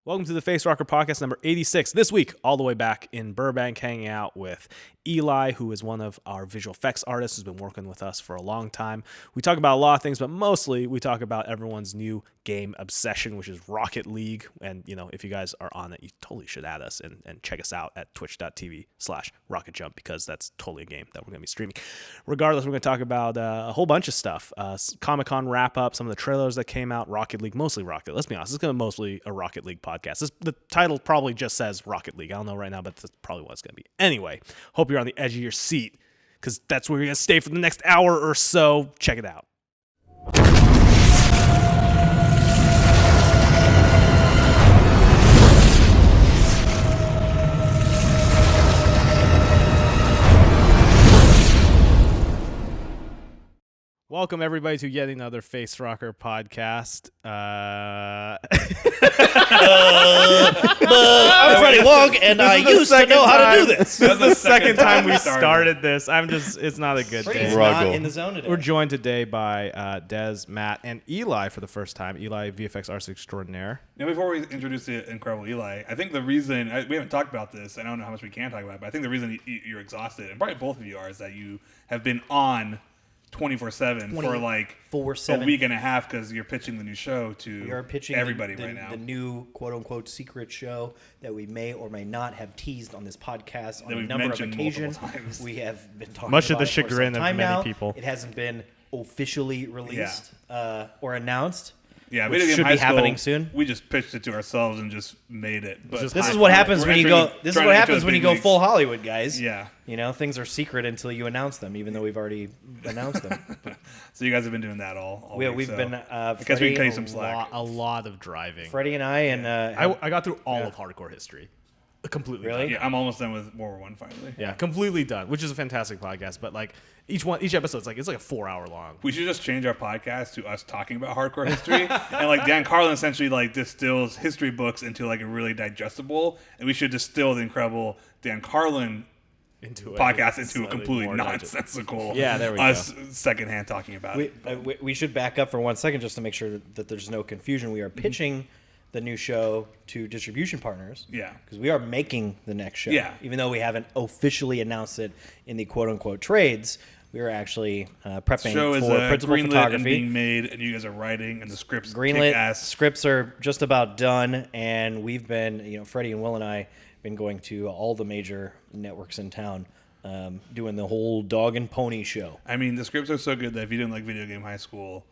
Welcome to the Facerocker Podcast number 86. This week, all the way back in Burbank, hanging out with Eli, who is one of our visual effects artists who's been working with us for a long time. We talk about a lot of things, but mostly we talk about everyone's new game obsession, which is Rocket League. And, you know, if you guys are on it, you totally should add us and check us out at twitch.tv/RocketJump, because that's totally a game that we're going to be streaming. Regardless, we're going to talk about a whole bunch of stuff. Comic-Con wrap-up, some of the trailers that came out, Rocket League, mostly Rocket. Let's be honest, it's going to be mostly a Rocket League podcast. The title probably just says Rocket League. I don't know right now, but that's probably what it's going to be. Anyway, hope you're on the edge of your seat, because that's where you're going to stay for the next hour or so. Check it out. Welcome, everybody, to yet another Facerocker Podcast. I'm Freddie Wong, and I used to know how to do this. This is the second time we started this. It's not a good Freddie's day. not in the zone today. We're joined today by Des, Matt, and Eli for the first time. Eli, VFX artist extraordinaire. Now, before we introduce the incredible Eli, I think the reason, we haven't talked about this, and I don't know how much we can talk about it, but I think the reason you're exhausted, and probably both of you are, is that you have been on 24/7 for like a week and a half, because you're pitching the new show to everybody right now. The new quote-unquote secret show that we may or may not have teased on this podcast on a number of occasions. We have been talking much about of the it for chagrin some of time many now. people. It hasn't been officially released or announced. Yeah, which should be happening soon. We just pitched it to ourselves and just made it. But this is what happens when you go. This is what happens when you go full Hollywood, guys. Yeah, you know, things are secret until you announce them, even though we've already announced them. So you guys have been doing that all week. We've been. I guess we can cut you some slack. A lot of driving. Freddie and I and I got through all of hardcore history. Completely really? done. Yeah, I'm almost done with World War One finally. Yeah, completely done, which is a fantastic podcast. But like each episode, it's like a 4-hour long. We should just change our podcast to us talking about hardcore history, and like Dan Carlin essentially like distills history books into like a really digestible, and we should distill the incredible Dan Carlin podcast into a completely nonsensical. Yeah, there we go. Secondhand talking about it. We should back up for 1 second just to make sure that there's no confusion. We are pitching the new show to distribution partners. Yeah. Because we are making the next show. Yeah. Even though we haven't officially announced it in the quote-unquote trades, we are actually prepping for principal photography. And being made, and you guys are writing, and the scripts greenlit. Kick-ass. Scripts are just about done, and we've been, Freddie and Will and I been going to all the major networks in town, doing the whole dog and pony show. I mean, the scripts are so good that if you didn't like Video Game High School,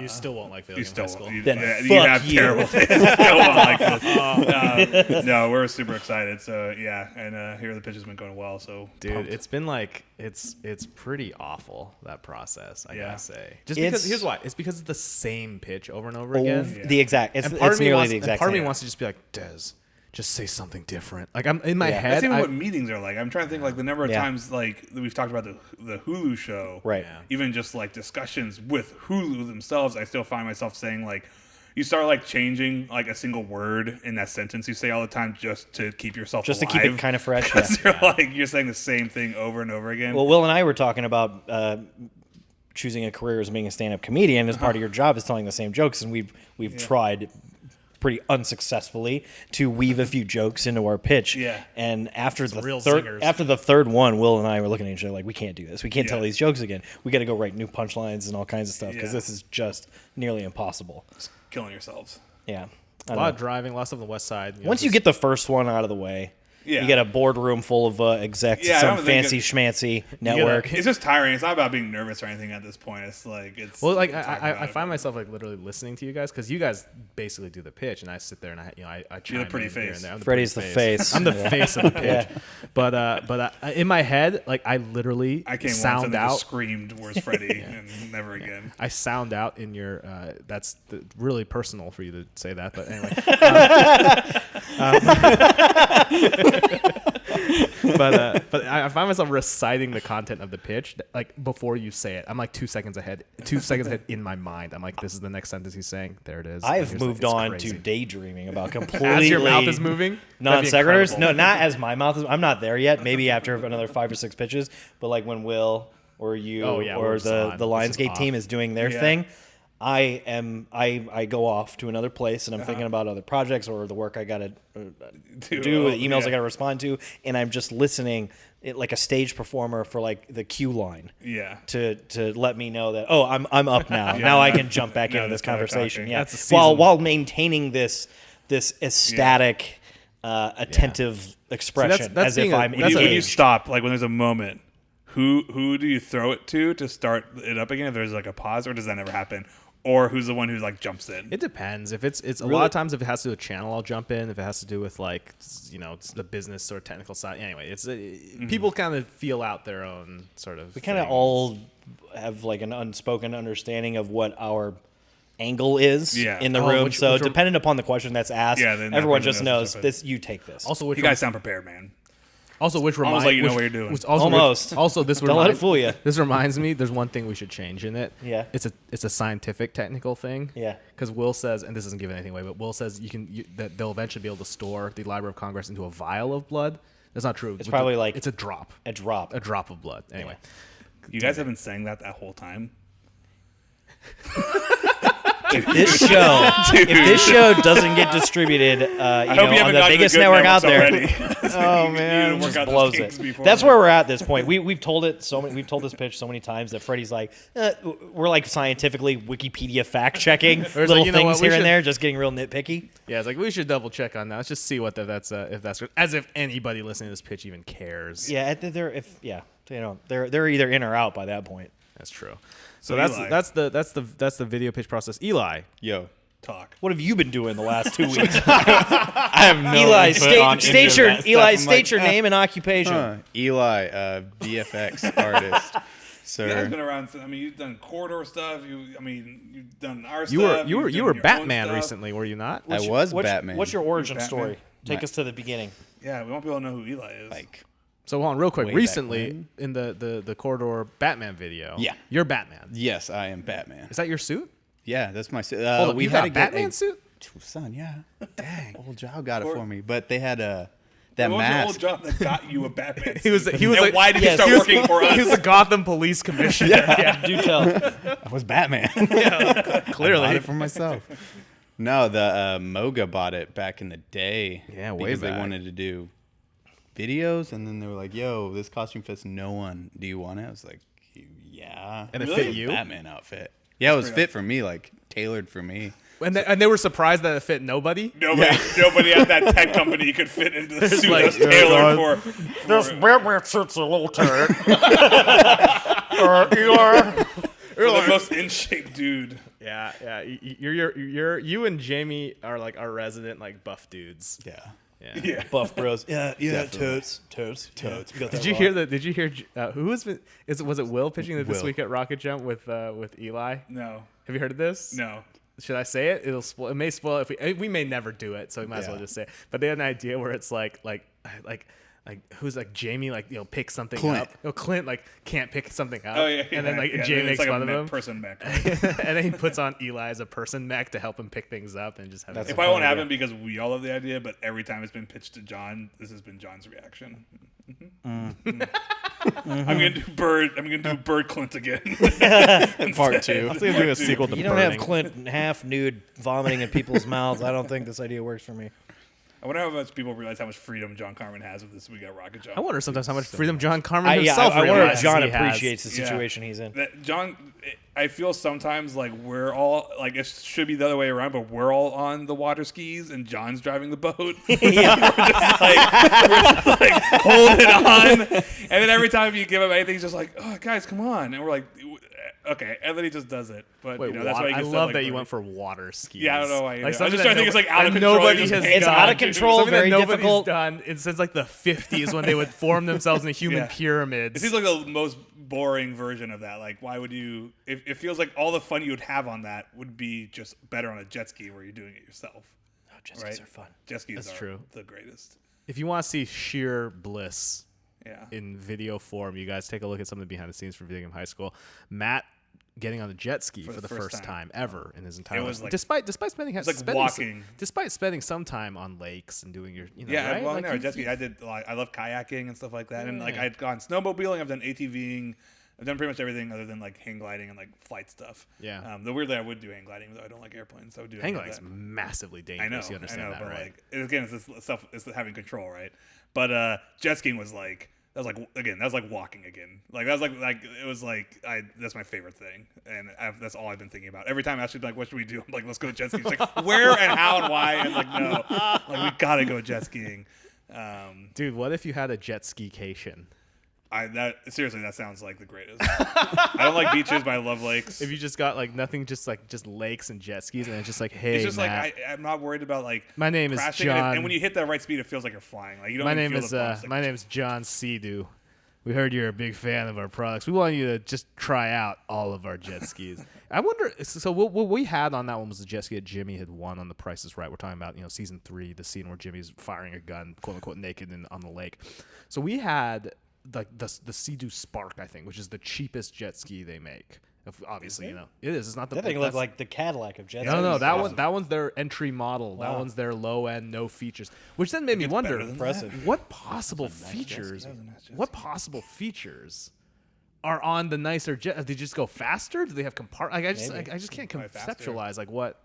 you still won't like Video Game High School. Then you have terrible taste. You still won't like this. No, we're super excited. So yeah, and here the pitch has been going well. So dude, pumped. it's been like it's pretty awful, that process. I gotta say, because here's why. It's because it's the same pitch over and over again. It's nearly the exact. Part of me wants to just be like, Des, just say something different. Like, I'm in my head. That's even what meetings are like. I'm trying to think like the number of times like we've talked about the Hulu show. Right. Yeah. Even just like discussions with Hulu themselves, I still find myself saying like, you start like changing like a single word in that sentence you say all the time just to keep yourself alive. To keep it kind of fresh. You're saying the same thing over and over again. Well, Will and I were talking about choosing a career as being a stand-up comedian as part of your job is telling the same jokes, and we've tried pretty unsuccessfully to weave a few jokes into our pitch. Yeah. And after the third one, Will and I were looking at each other like, we can't do this. We can't tell these jokes again. We got to go write new punchlines and all kinds of stuff, because this is just nearly impossible. Just killing yourselves. Yeah. A lot of driving, lots of the West Side. Once you get the first one out of the way, you get a boardroom full of execs at some fancy schmancy network. It's just tiring. It's not about being nervous or anything at this point. It's like I find myself like literally lilistening to you guys, because you guys basically do the pitch, and I sit there and I chime the pretty in face. here and there. Freddie's the face. I'm the face of the pitch. But in my head, like I literally sound out. Just screamed, "Where's Freddie?" and never again. I sound out in your. That's really personal for you to say that, but anyway. But I find myself reciting the content of the pitch like before you say it. I'm like 2 seconds ahead in my mind. I'm like, this is the next sentence he's saying. There it is. I've moved on to daydreaming about completely. As your mouth is moving, non sequiturs. No, not as my mouth is. I'm not there yet. Maybe after another 5 or 6 pitches. But like when Will or you or the Lionsgate team is doing their thing, I go off to another place and I'm thinking about other projects or the work I got to do, the emails I got to respond to, and I'm just listening like a stage performer for like the cue line. Yeah. To let me know that I'm up now. Now I can jump back into this conversation. Yeah. That's a While maintaining this ecstatic, attentive expression that's as if I'm When you engaged. stop, like when there's a moment, who do you throw it to start it up again? If there's like a pause, or does that never happen? Or who's the one who like jumps in? It depends. If it's a lot of times if it has to do with channel, I'll jump in. If it has to do with like it's the business or technical side, anyway, it's people kind of feel out their own sort of. We kind of all have like an unspoken understanding of what our angle is in the room. So depending upon the question that's asked, everyone just knows this. You take this. Also, you guys sound prepared, man. Also, which almost reminds like you know what you're doing. Also, this don't let it fool you. This reminds me. There's one thing we should change in it. Yeah. It's a scientific technical thing. Yeah. Because Will says, and this doesn't give anything away, but Will says that they'll eventually be able to store the Library of Congress into a vial of blood. That's not true. It's probably like it's a drop. A drop. A drop of blood. Anyway. You guys have been saying that whole time. If this show doesn't get distributed, on the biggest network out there, oh man, just blows it. That's where we're at this point. We've told it so many. We've told this pitch so many times that Freddie's like, we're like scientifically Wikipedia fact checking little things here and there, just getting real nitpicky. Yeah, it's like we should double check on that. Let's just see what that's as if anybody listening to this pitch even cares. Yeah, they're either in or out by that point. That's true. So that's the video pitch process. Eli, yo, talk. What have you been doing the last 2 weeks? I have no Eli, state your name and occupation. Eli, VFX artist. Sir. You guys been around. I mean, you've done corridor stuff. You've done our you stuff. You were Batman recently, were you not? I was Batman. What's your origin story? Take us to the beginning. Yeah, we won't be able to know who Eli is. So hold on, real quick. Recently, in the corridor Batman video, you're Batman. Yes, I am Batman. Is that your suit? Yeah, that's my suit. Hold on, we had a Batman suit. Son, yeah. Dang, old job got it for me, but they had that what mask. was the old job that got you a Batman suit? he was like, why did you start working for us? He was the Gotham Police Commissioner. Yeah, do tell. I was Batman. Clearly, I bought it for myself. No, the Moga bought it back in the day. Yeah, way because back. They wanted to do videos, and then they were like, "Yo, this costume fits no one. Do you want it?" I was like, "Yeah." And it fit you? Batman outfit. Yeah, it was fit for me, like tailored for me. And they were surprised that it fit nobody. Nobody at that tech company could fit into the suit that was tailored for. This Batman suit's a little tight. Eli. You're the most in shape dude. Yeah. You and Jamie are like our resident like buff dudes. Yeah. Buff bros. Yeah, Definitely. totes. Did you hear who was it Will pitching it this week at RocketJump with Eli? No. Have you heard of this? No. Should I say it? It may spoil if we may never do it, so we might as well just say it. But they had an idea where it's like who's like Jamie pick something Clint. up. Clint can't pick something up. Oh yeah. And then Jamie makes fun of him. Person mech. And then he puts on Eli as a person mech to help him pick things up and just have. It probably won't happen because we all love the idea, but every time it's been pitched to John, this has been John's reaction. I'm gonna do Bird Clint again. Part 2. I was gonna do a sequel to You don't have Clint half nude vomiting in people's mouths. I don't think this idea works for me. I wonder how much people realize how much freedom John Carmen has with this week at RocketJump. I wonder sometimes how much freedom John Carmen himself I wonder if realizes John he has. appreciates the situation he's in. I feel sometimes like we're all like it should be the other way around, but we're all on the water skis and John's driving the boat. we're just like holding on, and then every time you give him anything, he's just like, "Oh, guys, come on!" And we're like, "Okay," and then he just does it. But Wait, that's why I love that you went for water skis. Yeah, I don't know why. Like, I was just trying to think it's like out of control. It's out of control, Something very that nobody's difficult. done since like the 50s when they would form themselves into human pyramids. It seems like the most boring version of that. Like, why would you? It feels like all the fun you would have on that would be just better on a jet ski where you're doing it yourself. Oh, jet skis are fun. Jet skis That's are true. The greatest. If you want to see sheer bliss Yeah. in video form, you guys take a look at some of the behind the scenes for Video Game High School. Matt getting on a jet ski for the first time ever in his entire life. Like, despite spending walking. Despite spending some time on lakes and doing your I've right? jet ski. I love kayaking and stuff like that, and like I'd gone snowmobiling. I've done ATVing. I've done pretty much everything other than like hang gliding and like flight stuff. Yeah. The weirdly, I would do hang gliding, though I don't like airplanes. So I would do Hang like gliding's that. massively dangerous. I know, You understand that, but right? like again, it's this stuff. It's having control, right? But jet skiing was like that was like walking again. Like that was like it was like that's my favorite thing, and that's all I've been thinking about. Every time I actually like, what should we do? I'm like, let's go jet skiing. It's like where and how and why, and like no, like we gotta go jet skiing. Dude, what if you had a jet ski-cation? Seriously, that sounds like the greatest. I don't like beaches, but I love lakes. If you just got like nothing, just lakes and jet skis, and it's just like, hey, It's just Matt, like I'm not worried about like my name is crashing, John. and when you hit that right speed, it feels like you're flying. Like you don't. my even name feel is the bumps, like, my name is John Seadoo. We heard you're a big fan of our products. We want you to just try out all of our jet skis. I wonder. So what we had on that one was the jet ski that Jimmy had won on The Price is Right. We're talking about season 3, the scene where Jimmy's firing a gun, quote unquote, naked on the lake. So we had like the Sea-Doo Spark, I think, which is the cheapest jet ski they make. Obviously, it is. It's not the. That thing looked like the Cadillac of jet skis. No, that awesome. one. That one's their entry model. Wow. That one's their low end, no features. Which then made me wonder, better than Impressive. what possible features? What possible features are on the nicer jet? Do they just go faster? Do they have I just can't Probably faster. conceptualize like what.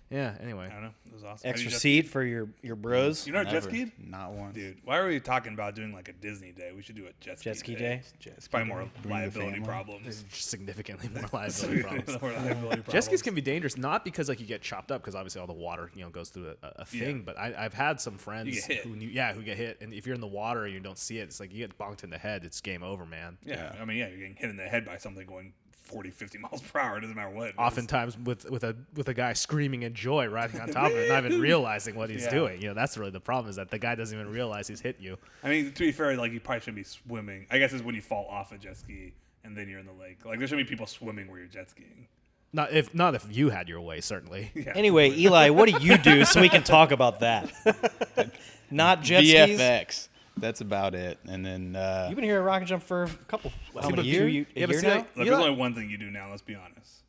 Yeah. Anyway. I don't know. It was awesome. Have Extra you jet seat for your bros. You know jet Never. skied? Not once. Dude, why are we talking about doing like a Disney day? We should do a jet ski Jet ski day. It's probably more Bring the liability family. problems. There's significantly more liability problems. More liability Jet skis problems. can be dangerous, not because like you get chopped up, because obviously all the water goes through a thing. Yeah. But I've had some friends get hit. who get hit, and if you're in the water and you don't see it, it's like you get bonked in the head. It's game over, man. Yeah, I mean, you're getting hit in the head by something going 40, 50 miles per hour. It doesn't matter what. It is. Oftentimes with a guy screaming in joy riding on top of it, not even realizing what he's Yeah. doing. That's really the problem, is that the guy doesn't even realize he's hit you. I mean, to be fair, like you probably shouldn't be swimming. I guess it's when you fall off a jet ski and then you're in the lake. Like there shouldn't be people swimming where you're jet skiing. Not if you had your way, certainly. Yeah. Anyway, Eli, what do you do so we can talk about that? Not jet skis. VFX. That's about it. And then You've been here at Rocket Jump for a couple. How but many you- years? yeah, A but year see, now? like, Look, You there's know- only one thing you do now. Let's be honest.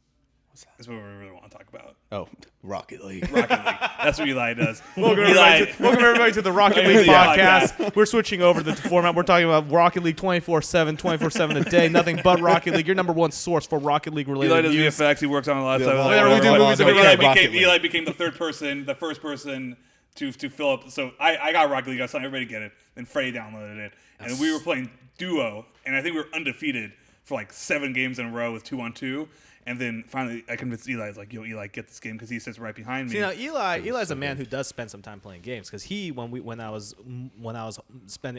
That's what we really want to talk about. Rocket League. Rocket League. That's what Eli does. Welcome Eli, everybody to the Rocket League Yeah. podcast. We're switching over the format. We're talking about Rocket League 24/7 a day. Nothing but Rocket League. Your number one source for Rocket League related Eli does news. VFX. He works on a lot of Yeah, stuff. whatever, we do movies every day. Eli became the first person to fill up. So I got Rocket League. I was telling everybody to get it. Then Freddie downloaded it, and we were playing duo, and I think we were undefeated for like 7 games in a row with 2-on-2. And then finally, I convinced Eli. I was like, "Yo, Eli, get this game," because he sits right behind me. See, now Eli's a man who does spend some time playing games, because when I was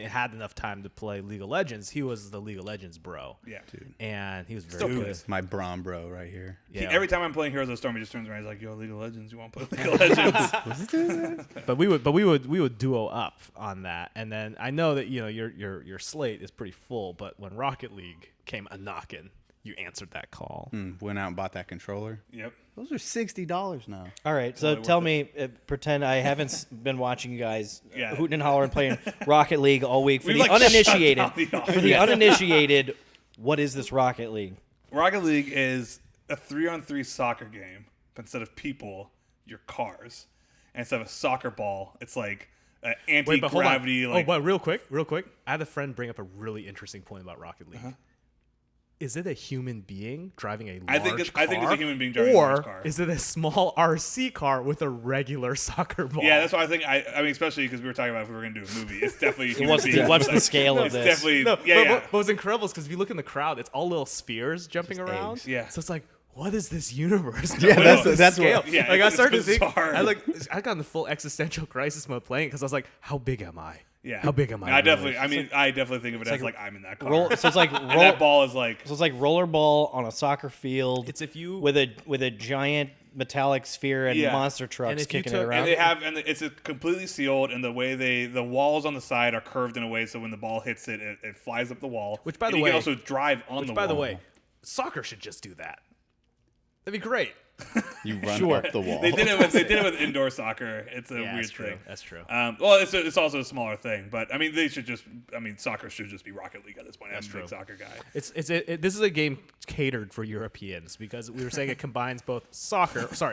had enough time to play League of Legends, he was the League of Legends bro. Yeah, Dude. And he was very Still good. plays. My Brom bro right here. Yeah. Every time I'm playing Heroes of the Storm, he just turns around. He's like, "Yo, League of Legends, you want to play League of Legends?" But we would duo up on that, and then I know that your slate is pretty full, but when Rocket League came a knockin', you answered that call. Went out and bought that controller. Yep. Those are $60 now. All right, so Totally tell worth me, pretend I haven't been watching you guys Yeah. hooting and hollering playing Rocket League all week. For We've, the like, shut uninitiated, down the for the audience. uninitiated, what is this Rocket League? Rocket League is a 3-on-3 soccer game, but instead of people, you're cars. And instead of a soccer ball, it's like anti-gravity. Like, but real quick, I had a friend bring up a really interesting point about Rocket League. Is it a human being driving a large I think it's car? a human being driving a or large car. is it a small RC car with a regular soccer ball? Yeah, that's why I think. I mean, especially because we were talking about if we were going to do a movie. It's definitely a human What's being. the scale of It's this? definitely No, yeah. but what's incredible is because if you look in the crowd, it's all little spheres jumping around. eggs. Yeah. So it's like, what is this universe? Yeah, What that's- is this that's what- scale? Yeah, like I it's started to think, bizarre. I got in the full existential crisis mode playing, because I was like, how big am I? Yeah. How big am I? I really? definitely. I definitely think of it as like like I'm in that car. So it's like and that ball is like. So it's like rollerball on a soccer field. It's if you- with a giant metallic sphere and Yeah. monster And trucks if you kicking took- it around. And they have, and it's completely sealed, and the way the walls on the side are curved in a way so when the ball hits it, it flies up the wall. Which, by And the you way- can also drive on the wall. By the way, soccer should just do that. That'd be great. You run Sure. up the wall. they did it with indoor soccer. It's a Yeah, weird that's true. thing. That's true. Well, it's also a smaller thing, but I mean, they should just. I mean, soccer should just be Rocket League at this point. I'm a big soccer guy. This is a game catered for Europeans, because we were saying it combines both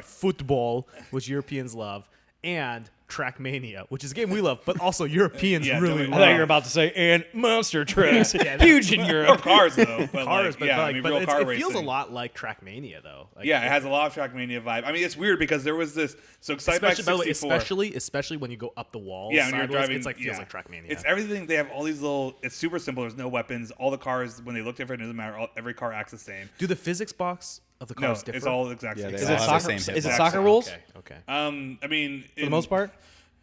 football, which Europeans love, and Trackmania, which is a game we love, but also Europeans really I love. thought you were about to say, and monster trucks, huge in Or Europe. cars though, but Cars, like, but, yeah, like, I mean, but real car it feels a racing. lot like Trackmania though. Like, Yeah, it has a lot of Trackmania vibe. I mean, it's weird because there was this. So Excitebike especially, by the way, 64. especially when you go up the wall. Yeah, when you're sideways, driving, it's like feels like Trackmania. It's everything. They have all these little. It's super simple. There's no weapons. All the cars, when they look different, it doesn't matter. Every car acts the same. Do the physics box of the No, cars differ? it's all exactly. Yeah, the they same. Is it all have soccer? the same Is it hitbox. soccer rules Okay. I mean, for the most part?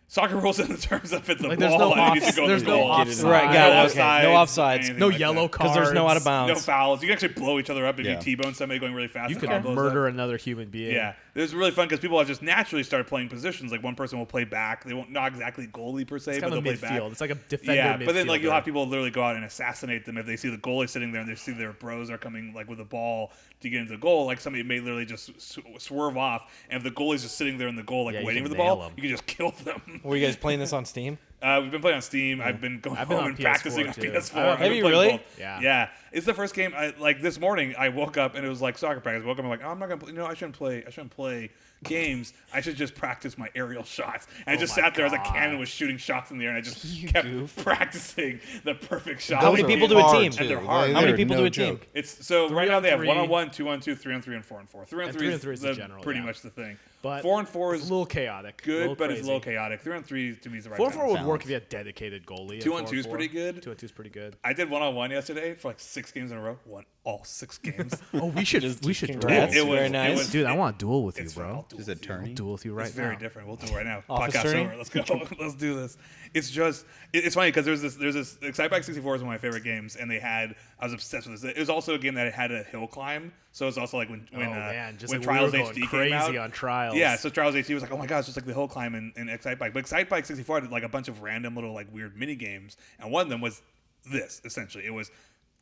soccer rules in the terms of it's a Like, ball. there's no and you need to go in there's the no goal. offside. Right, got No it. Okay, no offsides. anything No like yellow that. cards. Because there's no out of bounds. No fouls. You can actually blow each other up if Yeah. you T-bone somebody going really fast. You and could car blows murder up. another human being. Yeah, it was really fun because people have just naturally started playing positions. Like one person will play back. They won't not exactly goalie per se, It's but kind they'll of play back. midfield. It's like a defender. Yeah, but then like you'll midfielder. have people literally go out and assassinate them if they see the goalie sitting there and they see their bros are coming like with a ball to get into the goal. Like somebody may literally just swerve off, and if the goalie's just sitting there in the goal like Yeah, you waiting for can the ball, nail 'em. you can just kill them. Were you guys playing this on Steam? We've been playing on Steam. I've been going I've been home on and PS4 practicing on too. PS4. Have I've been you playing really? both. Yeah. Yeah. It's the first game. Like this morning, I woke up and it was like soccer practice. I woke up and I'm like, oh, I'm not gonna play. No, I shouldn't play. I shouldn't play games. I should just practice my aerial shots. And I just my sat there as a God. cannon was shooting shots in the air, and I just kept practicing the perfect shot. How many Those are people do a hard, team? too. And they're hard. How many They're people no do a team? joke. It's so right now they have 3-on-3. 1-on-1, 2-on-2, 3-on-3, and 4-on-4. 3-on-3 3-on-3 is the general, pretty yeah. much the thing. But 4-on-4 it's is a little chaotic. a little good, but it's a little crazy. chaotic. 3-on-3 to me is the right 4-4 balance. would work if you had dedicated goalie. 2-on-2 is pretty good. 2-on-2 is pretty good. I did 1-on-1 yesterday for like 6 games in a row. Won all 6 games. Oh, we should Congrats. duel. Very nice. Dude, I want to duel with you, It's fun. bro. I'll duel Is it with you. turning? Duel with you right It's very now. different. We'll do it right now. Office Podcast turning? over. Let's go. Let's do this. It's just it's funny because there's this Excitebike 64 is one of my favorite games, and I was obsessed with this. It was also a game that had a hill climb, so it's also like when man, just when like we Trials were going HD came crazy out. on Trials. Yeah, so Trials HD was like, oh my god, it's just like the hill climb in Excitebike. But Excitebike 64 had like a bunch of random little like weird mini games, and one of them was this essentially. It was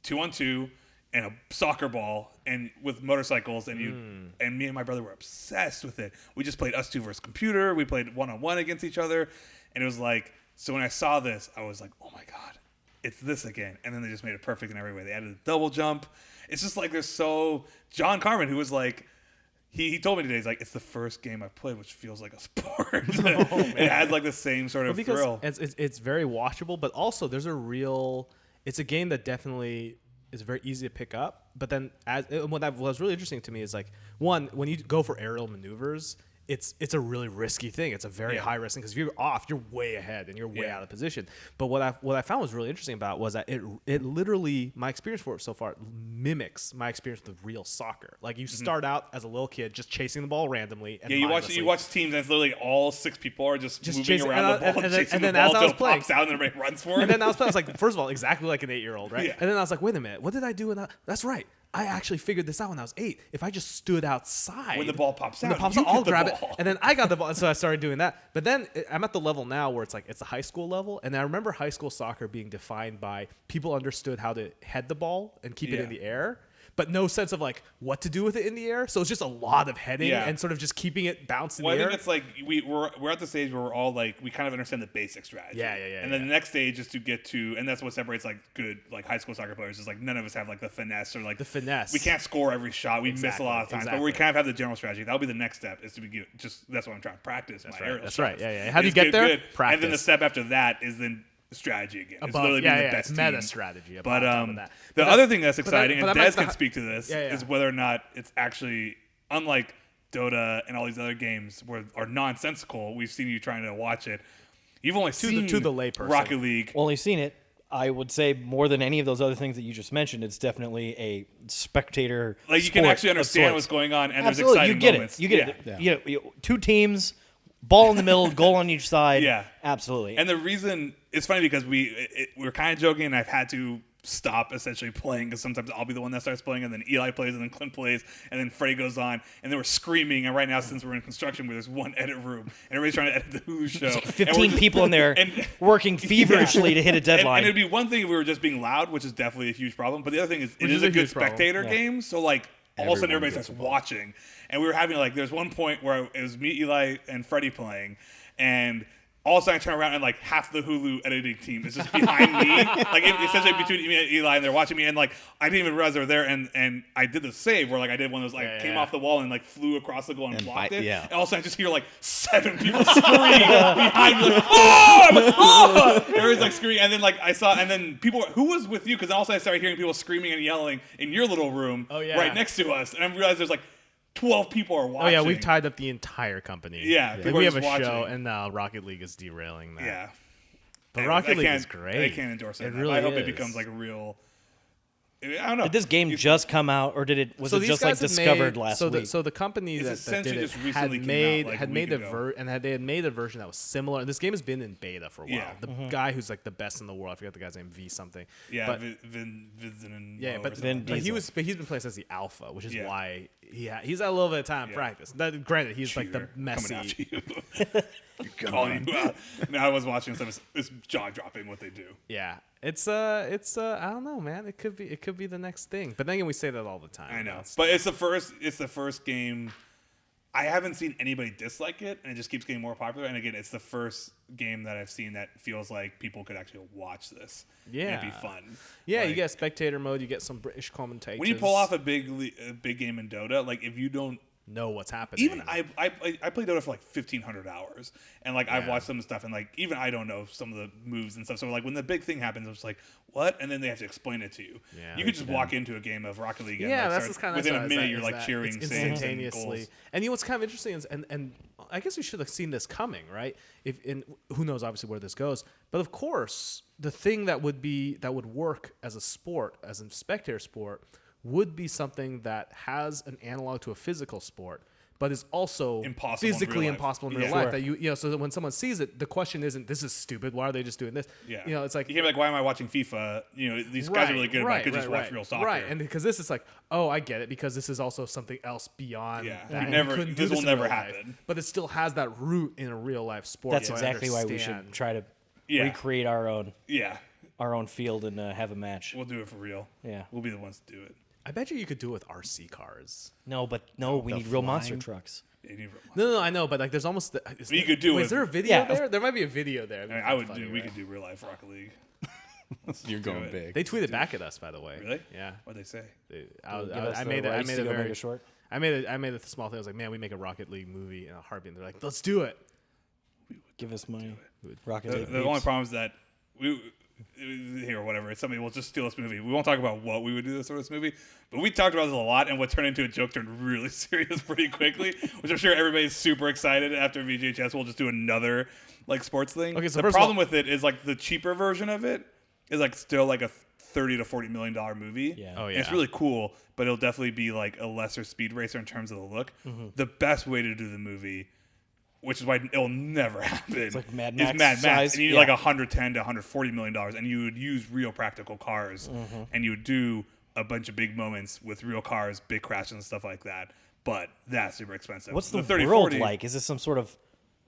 2-on-2 and a soccer ball and with motorcycles and and me and my brother were obsessed with it. We just played us two versus computer. We played 1-on-1 against each other, and it was like, so when I saw this, I was like, oh my god, it's this again. And then they just made it perfect in every way. They added a double jump. It's just like there's so John Carmen, who was like, he told me today, he's like, it's the first game I've played which feels like a sport. It has like the same sort of because thrill. it's very watchable, but also there's a real. It's a game that definitely is very easy to pick up. But then, what was really interesting to me is like one, when you go for aerial maneuvers, it's a really risky thing. It's a very high risk thing because if you're off, you're way ahead and you're way out of position. But what I found was really interesting about it was that it literally, my experience for it so far mimics my experience with real soccer. Like you start out as a little kid just chasing the ball randomly. And You mindlessly. watch teams and it's literally all 6 people are just moving chasing- around the and ball, then- chasing and the then ball as I until was it playing- pops out and everybody runs for it. And then I was like, first of all, exactly like an 8-year-old, right? Yeah. And then I was like, wait a minute, what did I do? That's right. I actually figured this out when I was 8. If I just stood outside, When the ball pops out, I'll you get the grab ball. it, and then I got the ball, and so I started doing that. But then I'm at the level now where it's a high school level, and I remember high school soccer being defined by people understood how to head the ball and keep it in the air, but no sense of like what to do with it in the air. So it's just a lot of heading and sort of just keeping it bounced in Well, I the air. think it's like we're at the stage where we're all like we kind of understand the basic strategy. Yeah. And then the next stage is to get to, and that's what separates like good like high school soccer players is like none of us have like the finesse or like The finesse. We can't score every shot. We miss a Exactly, lot of times, but we kind of have the general strategy. That'll be the next step. Is to be just that's what I'm trying to practice. That's my right. aerial That's shots. right. Yeah. How do you Is get there? And then the Practice. step after that is then strategy again. It's Above, literally being the it's best meta team. strategy. But top of that. the But other thing that's but exciting, but and I'm Des at the can hi- speak to this, Yeah, yeah. is whether or not it's actually unlike Dota and all these other games where are nonsensical. We've seen you trying to watch it. You've only seen to the layperson. Rocket League. Only seen it. I would say more than any of those other things that you just mentioned, it's definitely a spectator. Like you can sport actually of understand sorts. what's going on, and Absolutely, there's you exciting get moments. it. You get Yeah. it. You 2 teams, ball in the middle, goal on each side. Yeah. Absolutely. And the reason it's funny because we're kind of joking, and I've had to stop essentially playing because sometimes I'll be the one that starts playing, and then Eli plays, and then Clint plays, and then Freddie goes on, and then we're screaming. And right now, since we're in construction, where there's one edit room, and everybody's trying to edit the Hulu show, There's like and 15 we're just- people in there and- working feverishly to hit a deadline. And it'd be one thing if we were just being loud, which is definitely a huge problem. But the other thing is, it Which is is a a good huge problem. spectator game. So like all of a sudden Everyone everybody gets starts watching, and we were having like there's one point where it was me, Eli, and Freddie playing, and all of a sudden I turn around and like half the Hulu editing team is just behind me, like essentially between me and Eli, and they're watching me, and like I didn't even realize they were there, and I did the save where like I did one of those like came off the wall and like flew across the goal and blocked it, and all of a sudden I just hear like 7 people scream behind me, like everyone's like screaming, and then like I saw, and then people who was with you, because also I started hearing people screaming and yelling in your little room right next to us, and I realized there's like 12 people are watching. Oh yeah, we've tied up the entire company. Yeah, we have a show, and now Rocket League is derailing that. Yeah, but Rocket League is great. I can't endorse it. Really I hope is. it becomes like a real. I don't know. Did this game just come out, or did it? Was it just like discovered last week? So the company that did it had made a version that was similar. And this game has been in beta for a while. Yeah. The guy who's like the best in the world, I forget the guy's name, V something. Yeah, but, but he's been playing as the alpha, which is why he's had a little bit of time to practice. Granted, he's like the messy. Calling you out. Now I was watching some. It's jaw dropping what they do. Yeah. It's I don't know, man. It could be the next thing. But then again, we say that all the time. I know. But it's the first game. I haven't seen anybody dislike it, and it just keeps getting more popular. And again, it's the first game that I've seen that feels like people could actually watch this. Yeah, and it'd be fun. Yeah, like, you get spectator mode. You get some British commentators. When you pull off a big game in Dota, like if you don't know what's happening. Even I played Dota for like 1,500 hours, and like I've watched some of the stuff, and like even I don't know some of the moves and stuff. So like when the big thing happens, it's like what, and then they have to explain it to you. Yeah, you could just walk into a game of Rocket League. And that's kind of within a minute you're like cheering instantaneously. And you know what's kind of interesting is, and I guess we should have seen this coming, right? Who knows obviously where this goes, but of course the thing that would work as a sport, as a spectator sport, would be something that has an analog to a physical sport, but is also physically impossible in real life. That so that when someone sees it, the question isn't, "This is stupid. Why are they just doing this?" Yeah, it's like you can't be like, "Why am I watching FIFA?" These guys are really good, but I could just watch real soccer. Right, and because this is like, oh, I get it, because this is also something else beyond. Yeah, that. This will never happen. But it still has that root in a real life sport. That's exactly why we should try to recreate our own. Yeah. Our own field and have a match. We'll do it for real. Yeah, we'll be the ones to do it. I bet you could do it with RC cars. No, we need real monster trucks. No, I know, but like, there's almost. You could do it. Is there a video there? There might be a video there. I mean, we could do real life Rocket League. You're going big. They tweeted back at us, by the way. Really? Yeah. What'd they say? I made a small thing. I was like, man, we make a Rocket League movie in a heartbeat. And they're like, let's do it. Give us money. Rocket League. The only problem is that here or whatever, somebody will just steal this movie. We won't talk about what we would do for this movie, but we talked about this a lot, and what turned into a joke turned really serious pretty quickly, which I'm sure everybody's super excited. After VGHS, we'll just do another like sports thing. Okay, so the problem with it is like the cheaper version of it is like still like a $30 to $40 million movie. Yeah. Oh yeah. And it's really cool, but it'll definitely be like a lesser Speed Racer in terms of the look. Mm-hmm. The best way to do the movie, which is why it'll never happen. It's like Mad Max. And you need like $110 to $140 million, and you would use real practical cars, and you would do a bunch of big moments with real cars, big crashes and stuff like that. But that's super expensive. What's the 30, world 40, like? Is this some sort of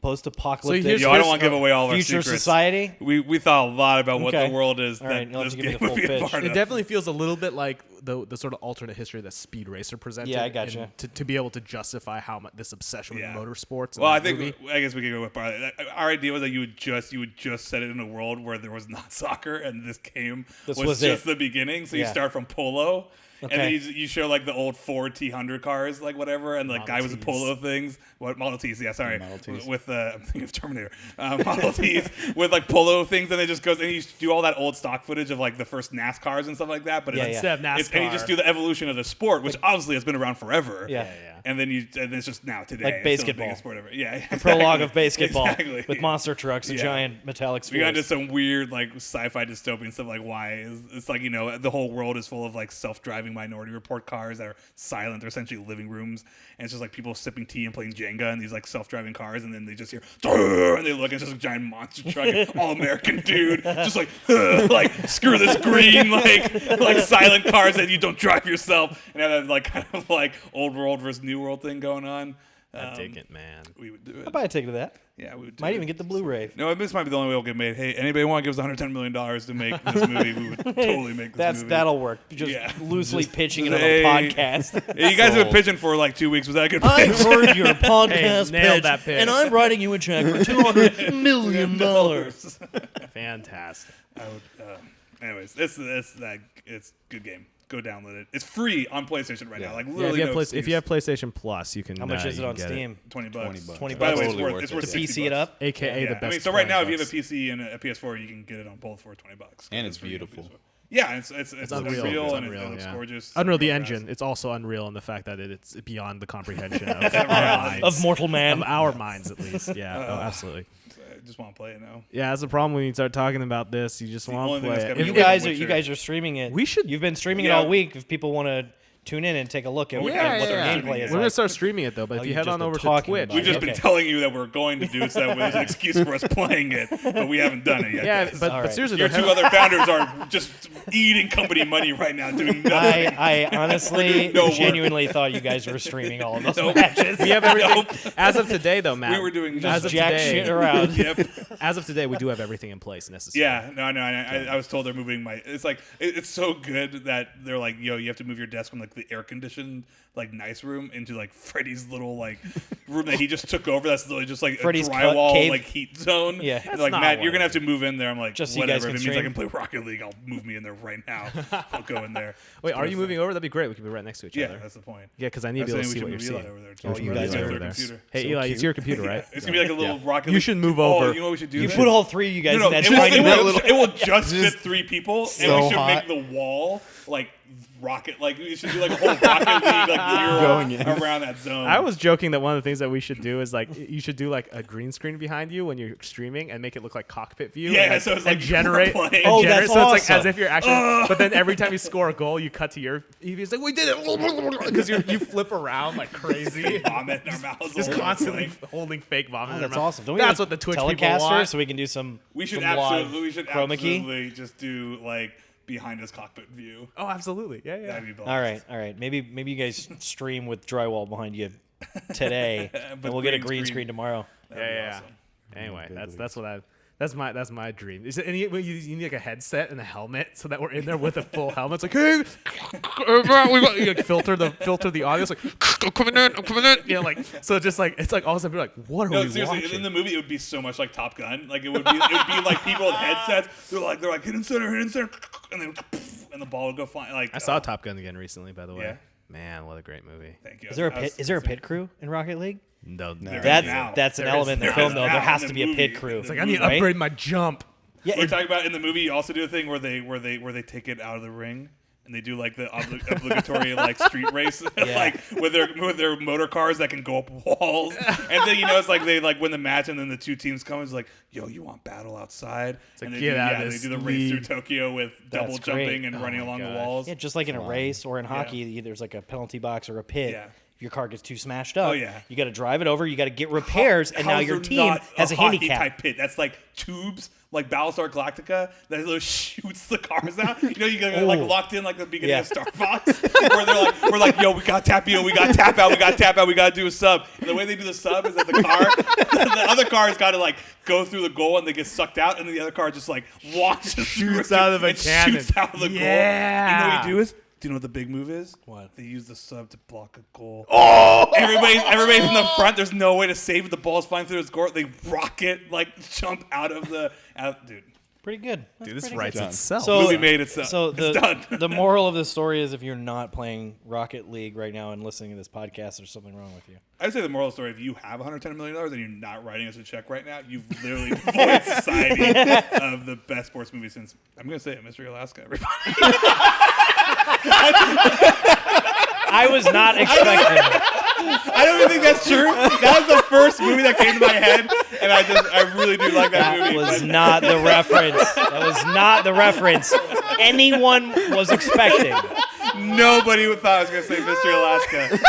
post-apocalyptic? I don't want to give away all of our future secrets. Society. We thought a lot about what the world is. All right, this game would be a part of. It definitely feels a little bit like the sort of alternate history that Speed Racer presented. Yeah, I gotcha. To be able to justify how much this obsession with motorsports. Well, I guess we could go with our idea was that you would just set it in a world where there was not soccer, and this game was just the beginning. So you start from polo. Okay. And then you show like the old Ford T100 cars, like whatever, and the guy with the polo things. What Model Ts? Yeah, sorry. Model Ts. With I'm thinking of Terminator. Model Ts with like polo things, and it just goes and you do all that old stock footage of like the first NASCARs and stuff like that. But instead of NASCAR, and you just do the evolution of the sport, which obviously has been around forever. Yeah. And then it's just now today, like basketball. Sport ever. Yeah, exactly. The prologue of basketball with monster trucks and giant metallic spheres. We got into some weird like sci-fi dystopian stuff. Like why it's like the whole world is full of like self-driving Minority Report cars that are silent. They're essentially living rooms, and it's just like people sipping tea and playing Jenga in these like self-driving cars, and then they just hear and they look, and it's just a giant monster truck, all American dude, just like screw this green like silent cars that you don't drive yourself, and have that like kind of like old world versus new world thing going on. I dig it, man. We would do it. I'll buy a ticket to that. Yeah, we would do Might it. even get the Blu-ray. No, this might be the only way we'll get made. Hey, anybody want to give us $110 million to make this movie? We would totally make this movie. That'll work. Just Yeah. loosely pitching it on Hey. a podcast. Hey, you guys have been pitching for like 2 weeks. Was that a good I pitch? heard your podcast nailed pitch, that pitch. and I'm writing you a check for $200 million. Fantastic. I would, anyways, it's a good game. Go download it. It's free on PlayStation right now. Like Yeah, literally, if you have PlayStation Plus, you can. How much is it you on can get Steam? $20. $20 By the way, Totally it's worth worth it. $60. PC it up. AKA Yeah. the best. I mean, so right now, if you have a $20. PC and a PS4, you can get it on both for $20. And it's free on beautiful. PS4. Yeah, it's Unreal. unreal, It's and unreal, it looks yeah. gorgeous. Unreal, the Real engine. fast. It's also unreal in the fact that it's beyond the comprehension of our minds. Of mortal man. Of our minds, at least. Yeah, absolutely. I just want to play it now. Yeah, that's the problem when you start talking about this. You just the want only to thing play that's it. gotta If be You you- Witcher. guys are streaming it. We should- You've been streaming it Yeah. all week. If people want to tune in and take a look at what their gameplay is We're gonna like. start streaming it though. But Oh, if you you've head just on been over to talking Twitch, about We've just been Okay. telling you that we're going to do it, so that there's an excuse for us playing it, but we haven't done it yet. yeah, guys. but All right. seriously, Your though, two other founders are just eating company money right now, doing nothing. I honestly, No work. genuinely thought you guys were streaming all of those Nope. matches. we have everything as of today, though, Matt. We were doing as of jack today. shit around. Yep. As of today, we do have everything in place necessary. Yeah, no. I was told they're moving my. It's like it's so good that they're like, yo, you have to move your desk from like the air conditioned like nice room into like Freddie's little like room that he just took over. That's literally just like Freddie's a drywall cave. like heat zone. Yeah. And That's they're like, not Matt, what you're gonna it have to move in there. I'm like, Just so you guys whatever. If can it means I stream? can play Rocket League, I'll move me in there right now. I'll go in there. Wait, are you moving over? That'd be great. We could be right next to each Yeah, other. that's the point. Yeah, because I need to be able to see what you're seeing. Over there too. Oh, you guys Over are their computer. Hey, So Eli, it's cute. your computer, right? It's gonna be like a little Rocket League. You should move Oh, over. you know what we should do? You then? put all three of you guys No, in that it will, tiny it will, room. it will just fit Just 3 people, and so we should hot. make the wall like rocket. Like we should do like a whole Rocket League like Going mural in. around that zone. I was joking that one of the things that we should do is like you should do like a green screen behind you when you're streaming and make it look like cockpit view. Yeah, and, like, so it's and like generate. we're playing. And Oh, generate that's so it's like awesome. as if you're actually. But then every time you score a goal, you cut to your. It's like we did it because you flip around like crazy. vomit in our mouths. Just all over the constantly place. holding fake vomit. in their That's mouth. awesome. Don't we That's have what the Twitch people Telecaster want. so we can do some. We should some live absolutely chroma key? just do like behind us cockpit view. Oh, absolutely. Yeah, yeah. That'd be blast. All right. Maybe you guys stream with drywall behind you today, and But we'll get a green green screen. screen tomorrow. That'd be Yeah. awesome. Anyway, that's my dream. Is it, and you need like a headset and a helmet so that we're in there with a full helmet. It's like, hey, Matt, we got you like, filter the audio. It's like, I'm coming in. You know, like so. Just like it's like all of a sudden, people are like, what are No, we seriously, watching? in the movie, it would be so much like Top Gun. Like it would be like people with headsets. They're like hidden center, and then and the ball would go flying. Like I saw Top Gun again recently, by the way. Yeah. Man, what a great movie. Thank you. Is there a pit crew in Rocket League? No, There That's an There element in is the film, now though. There has in to the be a pit movie. crew. It's like I need to Right? upgrade my jump. Yeah, We're talking about in the movie. You also do a thing where they take it out of the ring and they do like the obligatory like street race, like with their motor cars that can go up walls. And then it's like they like win the match, and then the two teams come. It's like, yo, you want battle outside? like, and they get do, out of they this do the race through league. Tokyo with double That's great. jumping and running my along the gosh. walls. Yeah, just like in a race or in hockey, there's like a penalty box or a pit. Yeah. If your car gets too smashed up, Oh, yeah. you got to drive it over. You got to get repairs, and How now is your there team not has a hockey handicap. type pit that's like tubes, like Battlestar Galactica, that literally shoots the cars out. You get like locked in like the beginning Yeah. of Star Fox, where we're like, yo, we got tap in, we got tap out, we got to do a sub. And the way they do the sub is that the other car has got to like go through the goal and they get sucked out, and then the other car just like launches Shoots through out of a and cannon. shoots out of the goal. Yeah. You know what you do is? Do you know what the big move is? What? They use the sub to block a goal. Oh! Everybody's in the front. There's no way to save it. The ball's flying through his goal. They rocket, jump out of the... dude. Pretty good. Dude, this pretty writes good. itself. So- Movie made itself. So It's done. the moral of the story is if you're not playing Rocket League right now and listening to this podcast, there's something wrong with you. I'd say the moral of the story, if you have $110 million and you're not writing us a check right now, you've literally void society of the best sports movie since, I'm going to say it, Mystery Alaska, everybody. I was not expecting. I don't even think that's true. That was the first movie that came to my head, and I really do like that That movie. was but- not the reference. That was not the reference anyone was expecting. Nobody thought I was going to say Mystery Alaska.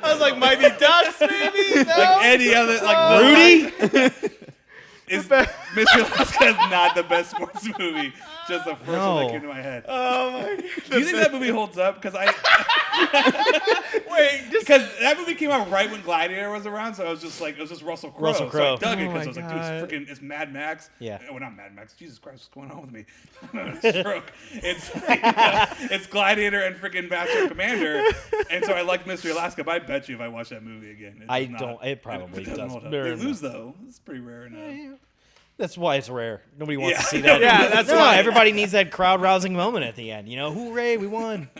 I was like, Mighty Ducks, baby. Like any other, like Rudy? is Mr. Alaska is not the best sports movie. Just the first one that came to my head. Oh my god. Do you think that movie holds up? Because Wait, because that movie came out right when Gladiator was around, so I was just like, it was just Russell Crowe. Russell So Crowe. I dug it Oh because I was my like, dude, it's Mad Max. Yeah. Well, not Mad Max. Jesus Christ, what's going on with me? Stroke. It's like, it's Gladiator and freaking Master Commander, and so I like Mystery Alaska. But I bet you if I watch that movie again, I don't. It probably doesn't does. hold up. They lose though. It's pretty rare. That's why it's rare. Nobody wants to Yeah. see that. Yeah, that's no, why. everybody needs that crowd-rousing moment at the end. You know, hooray, we won.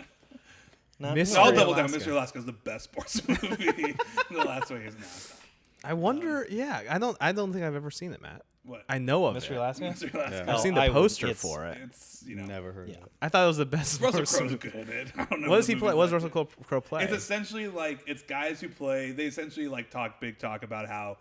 Not Mystery I'll really. double down. Alaska. Mystery Alaska is the best sports movie. The last way is not. I wonder. Yeah, I don't think I've ever seen it, Matt. What? I know of Mystery it. Alaska? Mystery Alaska. I've Oh, seen the I would- poster it's- for it. It's Never heard of it. I thought it was the best. Russell sports Crowe's movie. good at it. I don't know What does he the play? movie What does like Russell Crowe play? It's essentially like it's guys who play. They essentially like talk big talk about how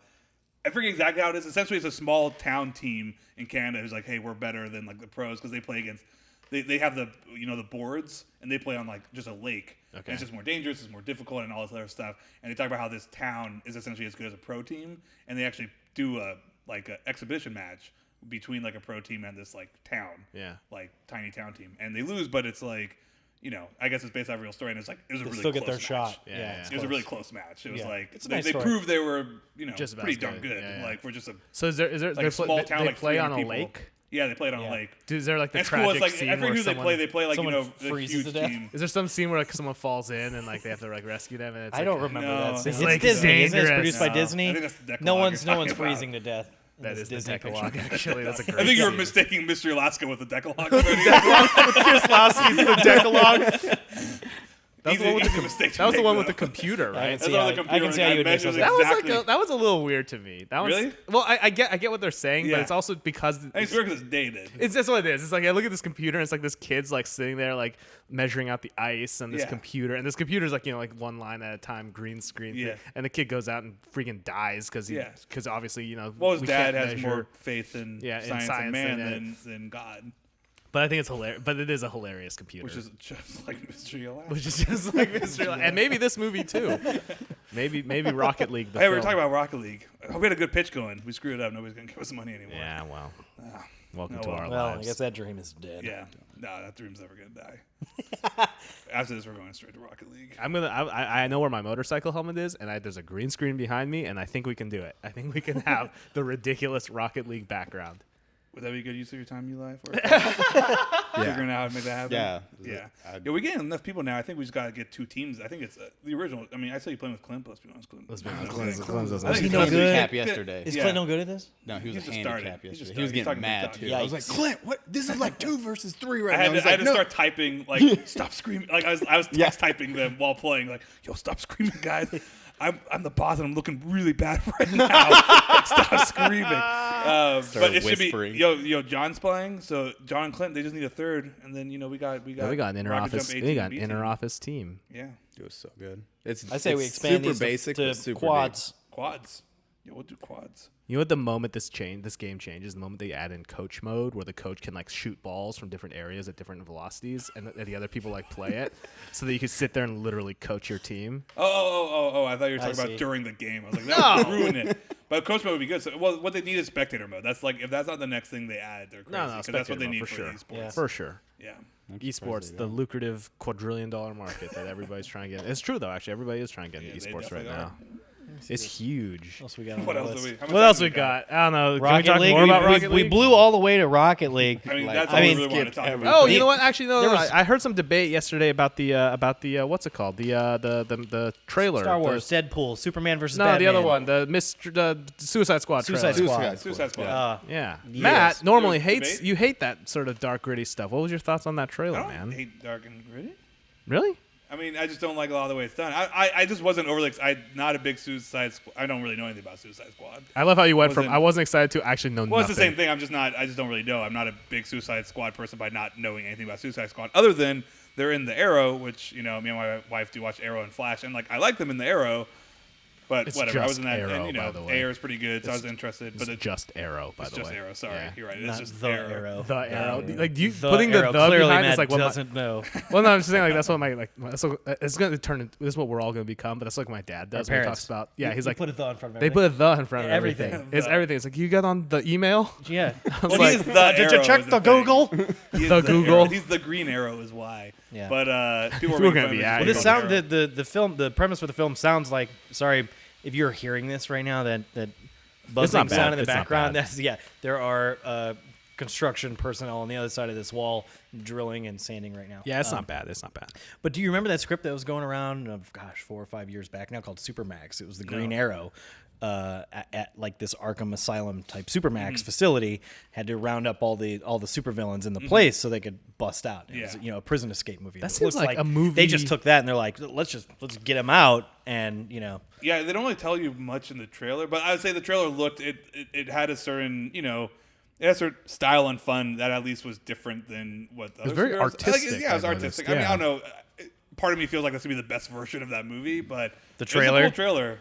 I forget exactly how it is. Essentially, it's a small town team in Canada who's like, hey, we're better than like the pros because they play against. They have the the boards and they play on like just a lake. Okay. And it's just more dangerous. It's more difficult and all this other stuff. And they talk about how this town is essentially as good as a pro team, and they actually do a exhibition match between like a pro team and this like town. Yeah. Like tiny town team, and they lose, but it's like. I guess it's based on a real story, and it's like it was a They really still close get their match. shot. Yeah, Yeah, yeah. it's It was a close. really close match. It was Yeah. like It's a they, nice they story. proved they were Just about pretty as darn good. good. Yeah, yeah. Like we're just a So is there like a small town they like play 300 on a people. lake? Yeah, they played on Yeah. a lake. Is there like the It's cool. tragic It's like scene I where forget who someone? they play like someone a freezes huge to death? team. Is there some scene where like someone falls in and like they have to like rescue them? And it's I don't like, remember No. that scene. It's It's like Disney. Isn't it? It's dangerous. produced by No. Disney. I think that's the Decalogue No you're one's talking about. freezing to death. in That this is the Disney Decalogue. picture. Actually, that's a great. I think you were scene. mistaking Mystery Alaska with the Decalogue. Kieslowski's the Decalogue. That was the one with the mistake. That was the one with the computer, I right? can see how you would make measures something. That was exactly. like that was a little weird to me. That was Really? well. I get what they're saying, Yeah. but it's also because I think it's weird because it's dated. it's just what it is. It's like I look at this computer and it's like this kid's like sitting there like measuring out the ice on this Yeah. computer, and this computer's like like one line at a time, green screen. Yeah. And the kid goes out and freaking dies because Yeah. obviously Well, his we dad can't has measure- more faith in Yeah, in science, science and man than than God, But I think it's hilarious. But it is a hilarious computer, which is just like Mystery Alaska. which is just like Mystery Alaska. And maybe this movie too. maybe Rocket League. The Hey, we were film. talking about Rocket League. I hope we had a good pitch going. We screwed it up. Nobody's gonna give us money anymore. Yeah, well, welcome no, to our Well, I lives. guess that dream is dead. Yeah. No, that dream's never gonna die. After this, we're going straight to Rocket League. I know where my motorcycle helmet is, and there's a green screen behind me, and I think we can do it. I think we can have the ridiculous Rocket League background. Would that be a good use of your time, Eli? Figuring out how to make that happen? Yeah. Yeah. I'd- Yeah, we're getting enough people now. I think we just got to get two teams. I think it's the original. I mean, I saw you playing with Clint, but let's be honest, Clint. Let's be honest, I Clint's- think- Clint's doesn't- I think Was he no Clint's- good? Handicap yesterday. Is Yeah. Clint no good at this? No, he was He's a just handicap started. He's just yesterday. He was started. He's getting talking mad big too. talk. I was like, Clint, what? This is like 2 versus 3 right I now. had, He's to, I had like, to no. start typing, like, stop screaming. Like, I was text typing them while playing, like, yo, stop screaming, guys. I'm the boss and I'm looking really bad right now. Like, stop screaming. But it whispering. should be, yo, John's playing. So John and Clint, they just need a third. And then, we got We got an inner Rocket office. Jump A We team, got an B inner team. office team. Yeah. It was so good. It's I say we expand super these basic, to but super quads. Quads. Yeah, we'll do quads. You know what? The moment this game changes, the moment they add in coach mode, where the coach can like shoot balls from different areas at different velocities, and the other people like play it, so that you could sit there and literally coach your team. Oh! I thought you were talking see. about during the game. I was like, that would ruin it. But coach mode would be good. So, well, what they need is spectator mode. That's like if that's not the next thing they add, they're crazy. No, 'cause that's spectator what they mode, need for for sure. esports. Yeah. For sure. Yeah. Esports, the lucrative $250 market that everybody's trying to get. It's true though. Actually, everybody is trying to get into they esports right definitely now. It's huge. What else we got on What the else list? do we? how much What time else do we got? I don't know. Can we Rocket talk League. more about we, Rocket we League? blew all the way to Rocket League. I mean, Like, that's I all we mean, really want to skipped talk everything. about. Oh, you know what? Actually, no. There no, was- I heard some debate yesterday about the what's it called? The trailer. Star Wars, The, Deadpool, Superman versus no, Batman. the other one. The Suicide Squad. Suicide trailer. Squad. Suicide Squad. Yeah. Yes. Matt normally There was hates debate? you hate that sort of dark gritty stuff. What was your thoughts on that I trailer, don't man? hate Dark and Gritty. Really? I mean, I just don't like a lot of the way it's done. I just wasn't overly. I'm not a big Suicide Squad. I don't really know anything about Suicide Squad. I love how you went from Wasn't- I wasn't excited to actually know Well, it's nothing. the same thing. I'm just not. I just don't really know. I'm not a big Suicide Squad person by not knowing anything about Suicide Squad, other than they're in the Arrow, which me and my wife do watch Arrow and Flash, and like I like them in the Arrow, But It's whatever. I was just in that, Arrow, and you by know, the way. Air is pretty good, so I was interested. But It's just Arrow, by it's the way. just Arrow. Sorry, Yeah. you're right. It's Not just the Arrow. The Arrow. No. Like you The putting Arrow. the the Clearly behind Matt is like what my, doesn't know. well, no, I'm just saying like that's what my it's gonna turn into this is what we're all gonna become, but that's like my dad does when he parents. talks about he's like put a the in front of they put a the in front of Everything. everything. It's everything. It's like you got on the email. Yeah. I was Well, like, he's the Did you Arrow check is the thing. Google? He is The Google. Arrow. He's the Green Arrow is why. Yeah. But people People were are gonna making be fun of at him you. just Well, because this he's sound Arrow. the film, the premise for the film sounds like. Sorry if you're hearing this right now. That buzzing not bad. sound in the It's not background. bad. That's there are construction personnel on the other side of this wall drilling and sanding right now. yeah, it's not bad. It's not bad. But do you remember that script that was going around? 4 or 5 years back now, called Supermax. It was the Green Arrow. At like this Arkham Asylum type Supermax facility, had to round up all the supervillains in the place so they could bust out. It was, Yeah. a prison escape movie. That It seems looks like a movie- They just took that and they're like, let's get him out, and Yeah, they don't really tell you much in the trailer, but I would say the trailer looked it had a certain it had a certain style and fun that at least was different than what the was other very superheroes- artistic, yeah, it was I artistic. noticed, I mean, yeah. I don't know. Part of me feels like this would be the best version of that movie, but The it was a trailer? cool trailer.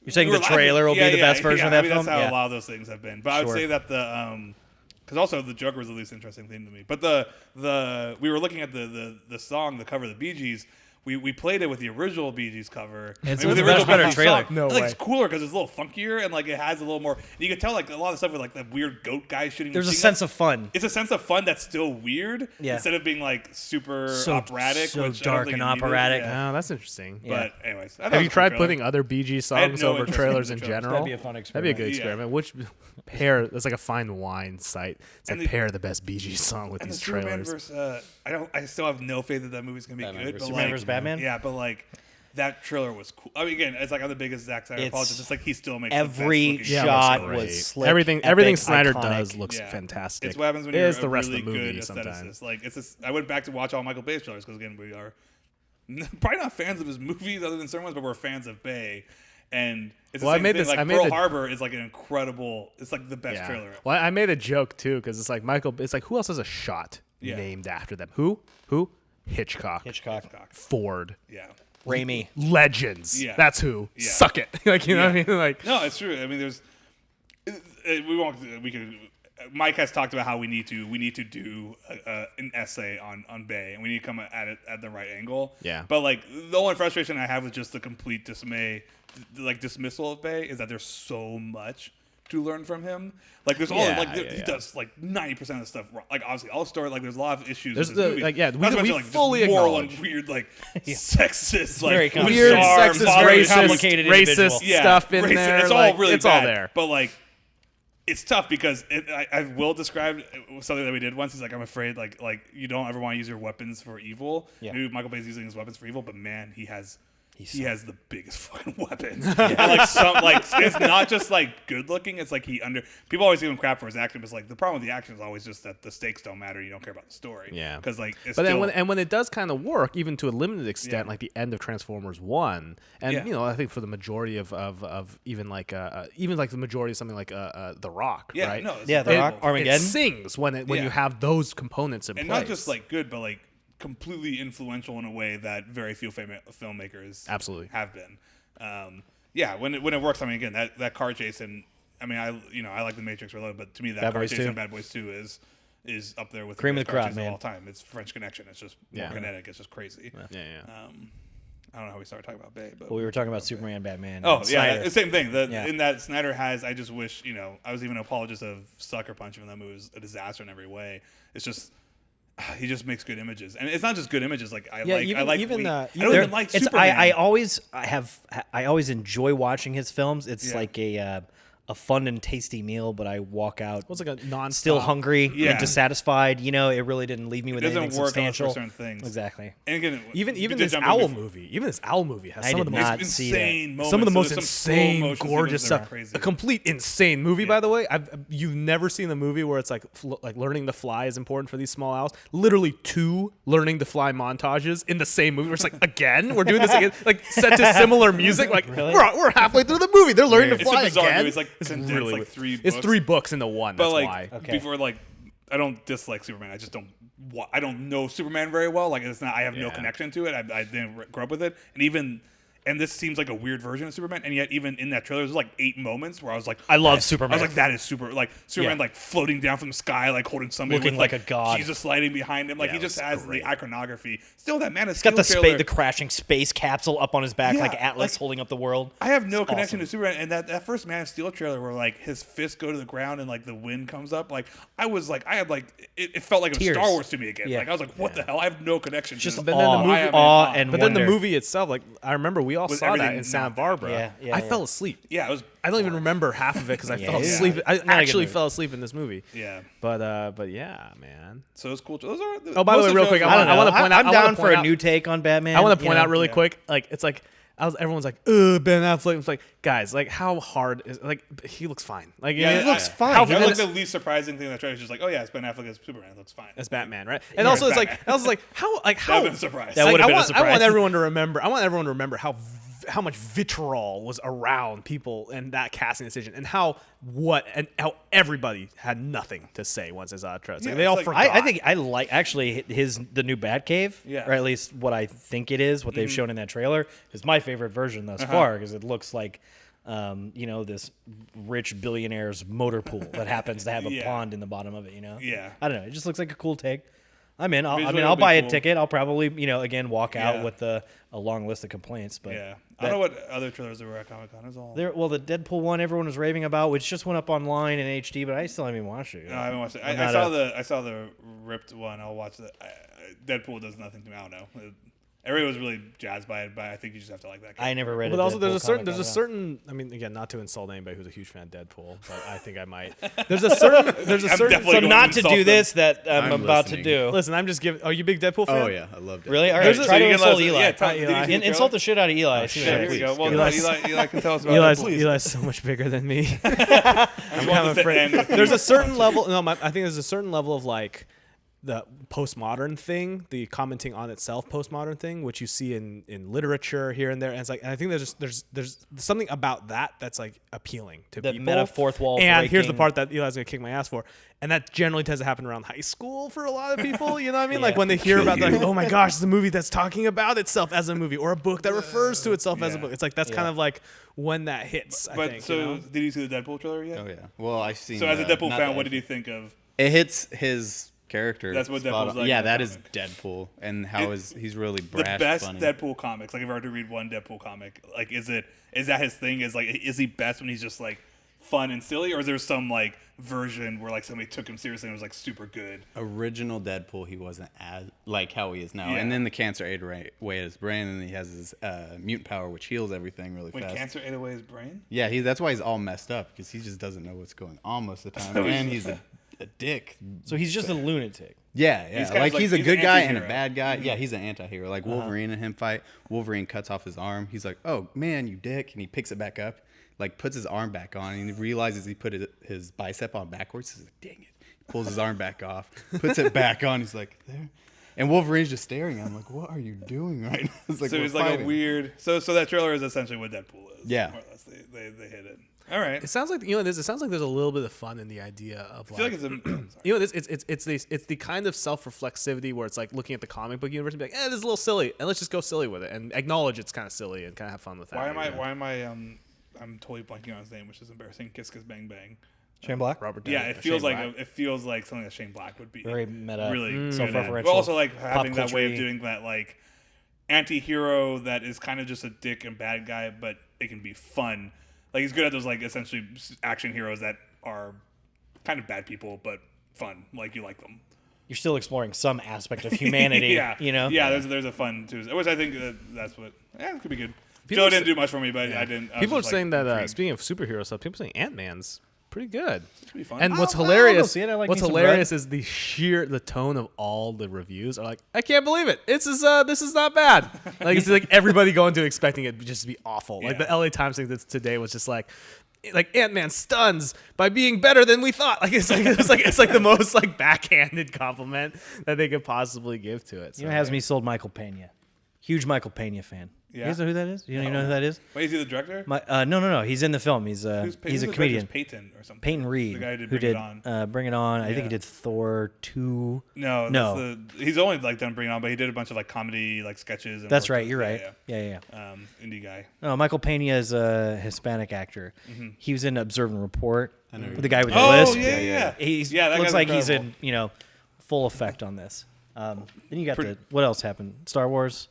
You're saying We the were laughing. trailer will be the best version of that I mean, film? That's how Yeah. a lot of those things have been. But I would Sure. say that because also the Joker was the least interesting thing to me. But the we were looking at the song, the cover of the Bee Gees. We played it with the original Bee Gees cover. It's with a much better Bee Gees trailer. song. No I think way. it's cooler because it's a little funkier and like it has a little more. You can tell like a lot of stuff with like the weird goat guy shooting. There's a machine sense guns. of fun. It's a sense of fun that's still weird. Yeah. Instead of being like super So- operatic, so which I don't dark think and it needed. operatic. Yeah. Oh, that's interesting. But anyways, I thought it Have was you a cool tried trailer. putting other Bee Gees I had songs no over interest trailers in in the trailers. general? That'd be a fun That'd be a good experiment. experiment. Which pair? That's like a fine wine site. It's And like the- pair the best Bee Gees song with And these the Superman trailers. versus I still have no faith that that movie's gonna be Batman good. versus But Superman like, versus Batman? Yeah, but like that trailer was cool. I mean, again, it's like I'm the biggest Zack Snyder It's apologist. It's like he still makes every the best looking Yeah, it shit. looks shot great. was slick. Everything epic, Snyder iconic. does looks Yeah. fantastic. It's what happens when It you're is the a rest really of the movie good sometimes. aestheticist. Like I went back to watch all Michael Bay's trailers because again we are probably not fans of his movies other than certain ones, but we're fans of Bay. And it's the Well, I same made thing. this- Like I made Pearl the- Harbor is like an incredible. It's like the best trailer. Ever. Well, I made a joke too because it's like Michael. It's like who else has a shot Yeah. named after them? Who? Hitchcock. Hitchcock. Ford. Yeah. Raimi. Legends. Yeah. That's who. Yeah. Suck it. Like you know what I mean? Like No, it's true. I mean, there's we won't. We could. Mike has talked about how we need to do an essay on Bay, and we need to come at it at the right angle. Yeah. But like the only frustration I have with just the complete dismissal of Bay is that there's so much to learn from him. Like there's he does like 90% of the stuff wrong. Like obviously all story like there's a lot of issues. There's with this the- movie. like, yeah, Not we to mention, fully just moral acknowledge. and weird sexist very like complicated. weird, bizarre, sexist, bothering racist, complicated individual. racist stuff in racist. there. It's like, all really it's all bad, there. But like, it's tough because I Will described something that we did once. He's like, I'm afraid like you don't ever want to use your weapons for evil. Yeah. Maybe Michael Bay's using his weapons for evil, but man, he has the biggest fucking weapons. Yeah. And like it's not just like good looking. It's like people always give him crap for his acting, but it's like the problem with the action is always just that the stakes don't matter. You don't care about the story. Yeah. Because like, it's But then still, when it does kind of work, even to a limited extent, Yeah. like the end of Transformers 1, and Yeah. I think for the majority of even like the majority of something like The Rock, yeah, right? no, it's Yeah, The incredible. Rock, Armageddon. It sings when Yeah. you have those components in and place. not just like good, but like completely influential in a way that very few filmmakers Absolutely. have been. When it works, I mean, again, that car chase, and I mean, I like The Matrix Reloaded, but to me, that Bad car Boys chase 2. in Bad Boys 2 is up there with Cream the of the best car crop, chases man. of all time. It's French Connection. It's just more Yeah. kinetic. It's just crazy. yeah. I don't know how we started talking about Bay, but Well, we were talking about Superman, Batman. Oh and yeah, Snyder. the same thing. Yeah. In that Snyder has, I just wish I was even an apologist of Sucker Punch, even though that movie was a disaster in every way. It's just he just makes good images, and it's not just good images. Like I don't even like it's Superman. I always enjoy watching his films. It's Yeah. like a fun and tasty meal, but I walk out It was like a non still hungry Yeah. and dissatisfied. It really didn't leave me with doesn't anything work substantial. for certain things. Exactly. And again, Even we did this jump in owl before- movie, has I some of did the not most see that. insane moments. some of the So most there's some insane, slow motion gorgeous sequences that are stuff. crazy. A complete insane movie, by the way. You've never seen the movie where it's like learning to fly is important for these small owls. Literally 2 learning to fly montages in the same movie. We're just like, again, we're doing this again, like set to similar music. Like we're halfway through the movie. They're learning to It's a fly bizarre again. movie. It's like condensed, like weird. 3 It's books. 3 books into one. But That's like why. Okay. before, like I don't dislike Superman. I just don't. I don't know Superman very well. Like it's not. I have no Yeah. connection to it. I didn't grow up with it, and even and this seems like a weird version of Superman, and yet even in that trailer, there's like 8 moments where I was like, I love Superman. I was like, that is super. Like Superman, Yeah. like floating down from the sky, like holding somebody, Looking with, like a god. Jesus sliding behind him. Like he just has the iconography. Still, that Man of Steel Got the trailer. the crashing space capsule up on his back, Yeah, like Atlas like, holding up the world. I have no It's connection awesome. to Superman, and that first Man of Steel trailer where like his fists go to the ground and like the wind comes up, like I was like, I had like it felt like it was Tears. Star Wars to me again. Yeah. Like I was like, what the hell? I have no connection. Just to But this. then the movie- I am in awe awe. and But then the wonder. movie itself, like I remember we all Was saw that everything in Santa not that Barbara. Yeah, yeah, I yeah. fell asleep. Yeah, it was. I don't even remember half of it because I fell yeah. asleep. I Not a good actually movie. fell asleep in this movie. Yeah. But yeah, man. So it's cool. Those are. Oh, by the way, real quick, I wanna point out- I'm I wanna down for point a out- new take on Batman. I want to you point know? out really Yeah. quick, like it's like everyone's like, "Ugh, Ben Affleck." It's like, guys, like how hard is like he looks fine. Like Yeah, he looks fine. How That was fine like the least surprising thing in that trailer. It's just like, oh yeah, it's Ben Affleck as Superman. It looks fine. as Batman, right? And also, it's Batman. like, I was like, how That would've been a surprise. That like, would've been a I want surprise. everyone to remember. I want everyone to remember how much vitriol was around people in that casting decision, and how everybody had nothing to say once they saw it. Like, Yeah, they all it's like- forgot. I think I like actually the new Batcave, Yeah. or at least what I think it is, what they've shown in that trailer is my favorite version thus far because it looks like, this rich billionaire's motor pool that happens to have a Yeah. pond in the bottom of it. Yeah. I don't know. It just looks like a cool take. I'm in. Visually I'll it'll be buy cool. a ticket. I'll probably again walk out Yeah. with a long list of complaints. But Yeah. I don't know what other trailers there were at Comic Con. It was all. well, the Deadpool one everyone was raving about, which just went up online in HD, but I still haven't even watched it. No, I haven't watched it. I'm I not saw a- I saw the ripped one. I'll watch the Deadpool does nothing to me. I don't know. Everybody was really jazzed by it, but I think you just have to like that. I never read it. But also, there's a certain. I mean, again, not to insult anybody who's a huge fan of Deadpool, but I think I might. There's a certain. definitely So going not to to do insult this that I'm I'm about listening. to do. Listen, I'm just giving. Are you a big Deadpool fan? Oh yeah, I loved it. Really? All right. There's a- Try so to you can insult let us- Eli. yeah, tell- did you see the trailer? Insult the shit out of Eli. See what Yeah, here happens. we go. Well, Eli's- no, Eli can tell us about it. Please. Eli's so much bigger than me. I just I'm want this to afraid. end with There's you. a certain level. No, I think there's a certain level of like the postmodern thing, the commenting on itself postmodern thing, which you see in literature here and there. And it's like, and I think there's something about that that's like appealing to The people. meta fourth wall And here's the breaking. part that Eli's gonna kick my ass for. And that generally tends to happen around high school for a lot of people. You know what I mean? Like when they hear about like, oh my gosh, it's a movie that's talking about itself as a movie, or a book that refers to itself as a Yeah. book. It's like that's kind of like when that hits. I But think. so, you know? did you see the Deadpool trailer yet? Oh yeah. Well, I've seen. So, as a Deadpool not fan, the what did end. you think of? It hits his character. That's what spot Deadpool's on. like Yeah, in the that is comic. Deadpool, and how he's really The brash, best funny. Deadpool comics. Like, if I were to read one Deadpool comic, like, is that his thing? Is he best when he's just like fun and silly, or is there some like version where like somebody took him seriously and was like super good? Original Deadpool, he wasn't as like how he is now, Yeah. and then the cancer ate away at his brain, and he has his mutant power, which heals everything really When fast. cancer ate away his brain? Yeah, that's why he's all messed up because he just doesn't know what's going on most of the time, So he's and he's a dick. So he's just a lunatic. Yeah, He's kind of like like- he's a he's good an guy and a anti-hero. bad guy. Yeah, he's an anti-hero. Like Wolverine and him fight. Wolverine cuts off his arm. He's like, "Oh man, you dick!" And he picks it back up, like puts his arm back on, and he realizes he put his bicep on backwards. He's like, "Dang it!" He pulls his arm back off, puts it back on. He's like, "There." And Wolverine's just staring at him like, "What are you doing right now?" It's like, So "We're he's like fighting." a weird. So that trailer is essentially what Deadpool is. Yeah. more or less. They hit it. All right. It sounds like it sounds like there's a little bit of fun in the idea of I feel like it's a. sorry. it's the kind of self-reflexivity where it's like looking at the comic book universe and be like, this is a little silly, and let's just go silly with it and acknowledge it's kind of silly and kind of have fun with that. Why am I? I'm totally blanking on his name, which is embarrassing. Kiss Kiss Bang Bang. Shane Black. Robert? Yeah, Downey- it feels Shane like Black. it feels like something that Shane Black would be Very meta, really good at. self-referential, But also like having pop that way of culture-y. doing that like anti-hero that is kind of just a dick and bad guy, but it can be fun. Like he's good at those like essentially action heroes that are kind of bad people but fun. Like you like them. You're still exploring some aspect of humanity. Yeah, You know. Yeah, there's a fun too, which I think that's what. Yeah, it could be good. People Joe are didn't sa- do much for me, but I didn't. I was People are just, saying like, that intrigued. speaking of superhero stuff, people are saying Ant-Man's pretty good. Pretty fun. And what's I don't hilarious, see it. I like what's me some hilarious is the tone of all the reviews are like, I can't believe it. This is not bad. Like it's like everybody going to expecting it just to be awful. Like the Yeah. LA Times thing that's today was just like Ant-Man stuns by being better than we thought. Like it's like the most like backhanded compliment that they could possibly give to it. So, You know, it has me sold Michael Pena. Huge Michael Pena fan. Yeah. You guys know who that is? You don't even know who that is? Wait, is he the director? No. He's in the film. He's a comedian. Peyton or something. Peyton Reed, The guy who who did did Bring It On. I think he did Thor 2. No. He's only like done Bring It On, but he did a bunch of like comedy like sketches. And That's right. You're right. Yeah. Indie guy. No, Michael Pena is a Hispanic actor. Mm-hmm. He was in Observe and Report. The guy with the Oh lisp. yeah. That looks like he's in full effect on this. Then you got what else happened? Star Wars.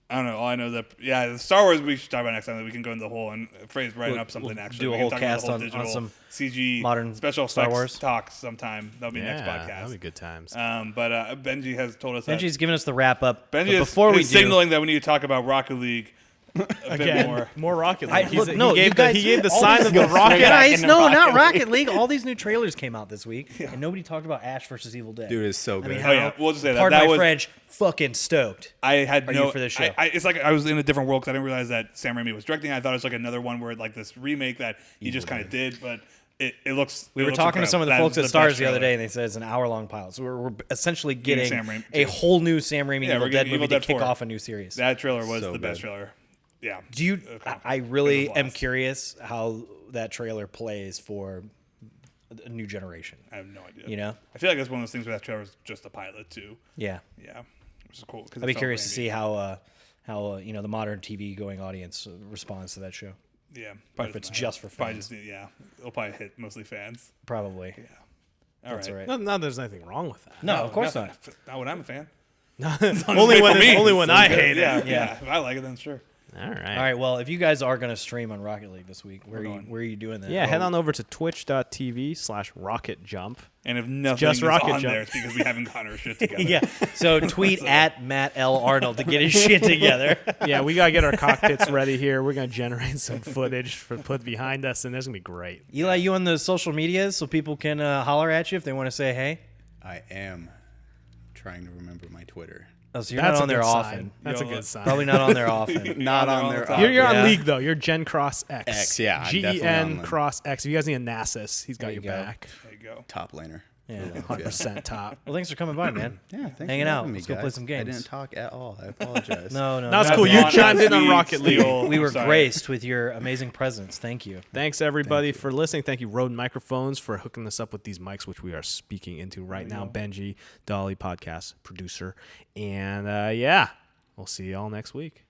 I don't know. All I know is that the Star Wars we should talk about next time. That we can go into the whole and phrase writing up something. Actually, do a we whole can talk about cast the on digital some CG modern special Star effects Wars talk sometime. That'll be next podcast. That'll be good times. But Benji has told us Benji's giving us the wrap up. Benji before we signaling that we need to talk about Rocket League a bit more. Rocket League. he gave the sign of the rocket. Guys, no, not Rocket League. All these new trailers came out this week, and nobody talked about Ash versus Evil Dead. Dude, it's so good. We'll just say that. Pardon That my was French. Fucking stoked. I had Are no you for this show? It's like I was in a different world because I didn't realize that Sam Raimi was directing. I thought it was like another one where like this remake that he just kind of did, but it looks. We were talking to some of the folks at Stars the other day, and they said it's an hour-long pilot. So we're essentially getting a whole new Sam Raimi Evil Dead movie to kick off a new series. That trailer was the best trailer. Yeah. I really am curious how that trailer plays for a new generation. I have no idea. You know? I feel like that's one of those things where that trailer is just a pilot too. Yeah. Yeah. Which is cool. I'd be curious to see how the modern TV going audience responds to that show. Yeah. If it's just for fans. It'll probably hit mostly fans. Probably. Yeah. All right. No, there's nothing wrong with that. No, of course not. Not when I'm a fan. only when I hate it. Yeah. If I like it, then sure. All right. All right. Well, if you guys are going to stream on Rocket League this week, where are you doing that? Yeah, head on over to twitch.tv/RocketJump. And if nothing just is Rocket on Jump. there, it's because we haven't gotten our shit together. Yeah. So tweet at Matt L. Arnold to get his shit together. Yeah, we got to get our cockpits ready here. We're going to generate some footage for put behind us, and there's going to be great. Eli, you on the social medias so people can holler at you if they want to say hey? I am trying to remember my Twitter. Oh, so you're not on there often. That's a good sign. Probably not on there often. Not on there. You're on League, though. You're Gen Cross X. X, yeah, I'm definitely on GEN League. Cross X. If you guys need a Nasus, he's got There your you go. back. There you go. Top laner. Yeah. 100% top. Well, thanks for coming by, man. Yeah, thanks Hanging for out. having me, Let's go play guys. some games. I didn't talk at all. I apologize. No. That's cool. That's You on chimed in on Steve Rocket League. Steele. We were Sorry. graced with your amazing presence. Thank you. Thanks, everybody, for listening. Thank you, Rode Microphones, for hooking us up with these mics, which we are speaking into right now. Benji, Dolly, podcast producer. And, we'll see you all next week.